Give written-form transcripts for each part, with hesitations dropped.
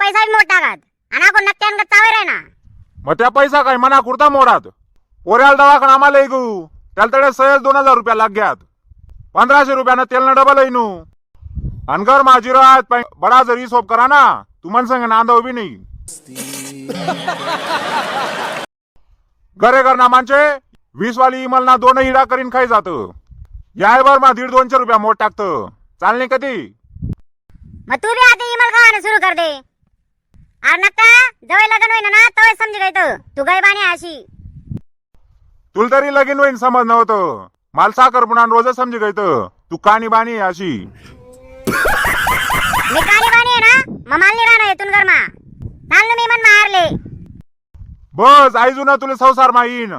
पैसा बी मोड टाकात आणि आपण नक्क्यान चावे राय ना. मग त्या पैसा काय मना कुर्ता मोडात पोऱ्याला दवाखाना आम्हाला गू त्याला तडे सहज 2000 रुपया लाग घ्यात 1500 रुपयानं तेलनं डबल येईनू आणि घर माझी राहत बडा जरी सोप करा ना तुमन संग नांदव बी नाही. घरे घर नामांचे 20 वाली इमल ना 2 हिडा करीन खाई जात याय बर मा 150-200 रुपया मोड टाकत चालणे कधी. मग तू बी आता इमल खावाने सुरू कर दे. और नक्का जवळ लग्न होईन ना तवय समजी गई तू गैबानी अशी. तुला तरी लगीन होईन समज नव्हतं माल साखर पुन्हा रोज समजी गई तू कानी बानी अशी. मी काली बानी आहे ना मग मालनी राहणार इथून घर मा चाल मी मन मारले बस आईजून तुला संसार मा येईन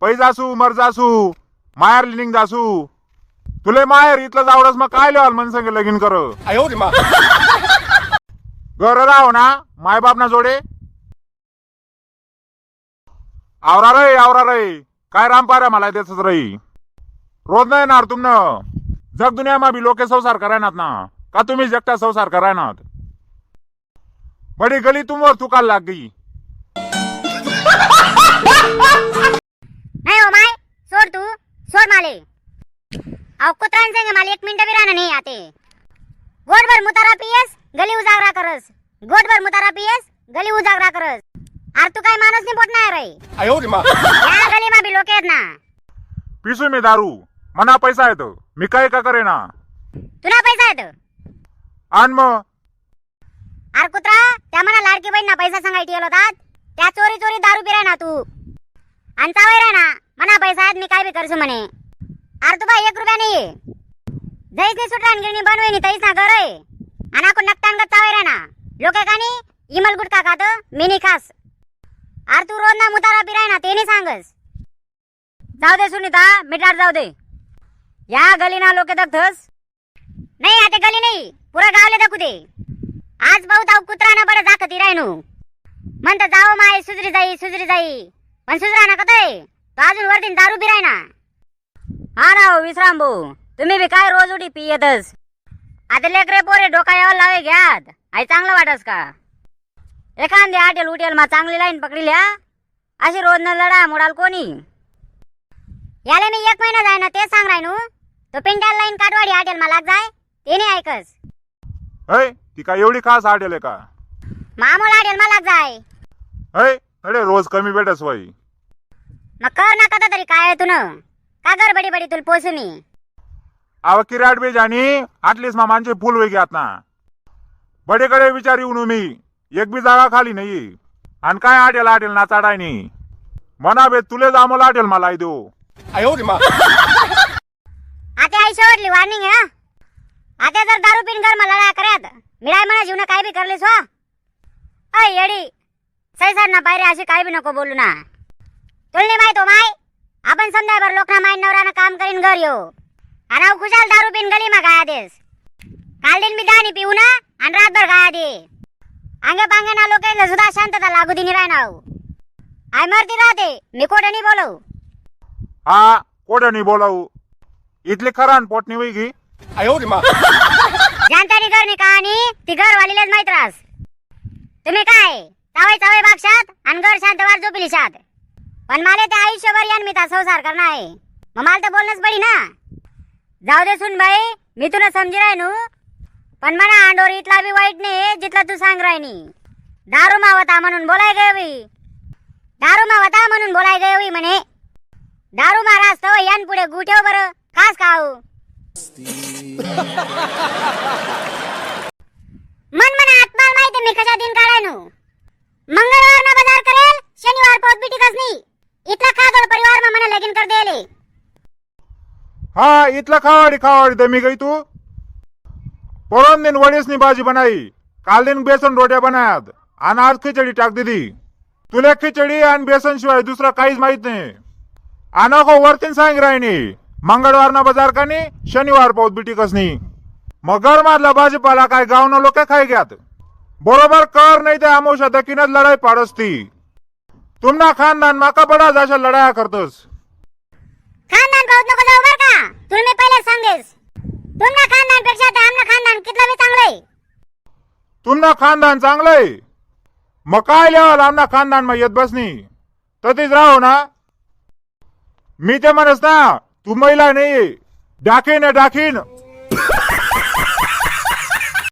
पैजासू मरजासू मायर लिनिंग जासू तुले माहेर इथलं जावडस मग काय लेवाल मन संग लगीन कर. घर राहो ना माय बाप ना जोडे आवरा रे काय रामपाऱ्या मला देतच रही रोज नाही येणार तुमन जग दुनिया मा भी लोके संसार करायनात ना का तुम्ही जगता संसार करायनात. बड़ी गली तुमवर चुकाल लाग गई. नाही हो माय सोड माले अहो कुत्रान संग माले 1 मिनिट भी राहणं नाही आते. गोडभर मुतारा पियस गली उजागरा करस गोडभर मुतारा पियस गली उजागरा करस. अरे तू काय माणूस नाही पोट नाही रे या गली मा भी लोक आहेत ना. पिसू मी दारू मना पैसा येतो मी काय का करे ना. तुला पैसा येतो आण मग. अरे कुत्रा त्या मना लाडकी बहीण ना पैसा सांगायची होतात त्या चोरी दारू पिराय ना तू आणि चावाय रे ना मना पैसा आहेत मी काय बी करसू म्हणे. अरे तू बाई 1 रुपया नाहीये जैस नाही सुटरान गिरणी बनवेनी तैस ना घर आहे आणि आपण नक्तान चावाय रे ना लोक कानी इमल गुटका खात मी नाही खास. अरे तू रोज ना मुतारा पिराय ना ते नाही सांगस. जाऊ दे सुनीता मिटार जाऊ दे या गली ना लोक दखतस नाही आता गली नाही पुरा गावले दखू दे. आज बहुत आव कुत्राना बडे दाखती रायनू म्हणत जाओ माय सुजरी जाई पण सुजरा ना कतय तो अजून वरतीन दारू पिराय ना. हा राव विश्राम भाऊ तुम्ही बी काय रोज उठी पियतस. आता लेकरे पोरे डोका यावर लावे घ्यात आई चांगलं वाटस का. एखादी हॉटेल उटेल मा चांगली लाईन पकडल्या अशी रोज न लढा मोडाल कोणी. याला मी 1 महिना जाय ना ते सांग रायनू तो पिंटाल लाईन काटवाडी हॉटेल मा लाग जाय ते नाही ऐकस. अय ती काय एवढी खास आडेल का मामूल हॉटेल मा लाग जाय. अय अरे रोज कमी भेटस वय मग कर ना कदा तरी काय तू न का गडबडी बडी तुला पोसू मी. आव किराट बी जानी आटलीस मामांचे फुल वे घ्यात ना बडेकडे विचार येऊन मी एक बी जागा खाली नाही आणि काय आटेल ना चढाय नाही मना बे तुले जामोल आटेल मला देऊ. आता आई शेवटली वॉर्निंग आहे ना. आता जर दारू पिन घर मला लढा करत मिळाय म्हणा जीवन काय बी करलेस हो. अय येडी सैसार ना पायरे अशी काय बी नको बोलू ना. तुला नाही माहित हो माय आपण समजायबर लोक ना माय नवरानं काम करीन घर येऊ आणि खुशाल दारू पिन गली मा गाया देस. काल दिन मी दाणी पिऊ ना आणि रातभर गाया दे अंगे पांगे ना लोक सुद्धा शांतता लागू दिनी राहणार. आय मरती राहते मी कोठे नाही बोलवू. हा कोठे नाही बोलावू इथली खरान पोटणी होई गी. जानतानी घर नाही कहाणी ती घर वालीलाच माहित रास. तुम्ही काय चावय बागशात आणि घर शांतवार झोपली शात पण मला ते आयुष्यभर यान मी ता संसार करणार आहे मग मला तर बोलणंच पडी ना. जाऊ दे सुन बाई मी तुला समजी राहिनू पण म्हणा अंडोर इथला बी वाईट नाही जिथला तू सांग राहिनी. दारू मावता म्हणून बोलाय गय म्हणे दारू महाराज तो यान पुढे गुठेव बरं खास खाऊ. मन आत्माला माहिती मी कशा दिन काढायनू. मंगळवार ना बाजार करेल शनिवार पोत बिटिकच नाही इथला खादोड परिवार मा मला लगीन कर देले. हा इथला खावाडी दमी गई तू. परम दिन वडीसनी भाजी बनाई काल दिन बेसन रोट्या बनायात आणि आज खिचडी टाक दिली. तुला खिचडी आणि बेसन शिवाय दुसरा काहीच माहित नाही. अनको वरतीन सांग राहिनी मंगळवार ना बाजार का नाही शनिवार पाऊत बिटिकच नाही. मग घर मारला भाजीपाला काय गावना लोक खाय घ्यात बरोबर कर नाही ते आमोशा दकीनच लढाई पाडसती. तुमना खानदान माका बडा जाशा लढाया करतस. खानदान पाहत नको जाऊ बर का तुला मी पहिले सांगेस. तुमना खानदान पेक्षा ते आमना खानदान तुमना खानदान चांगलंय मग काय लेवाल आमना खानदान मा येत बसनी ततीच राहो ना. मी ते म्हणस ना तू महिला नाही डाकीन डाकीन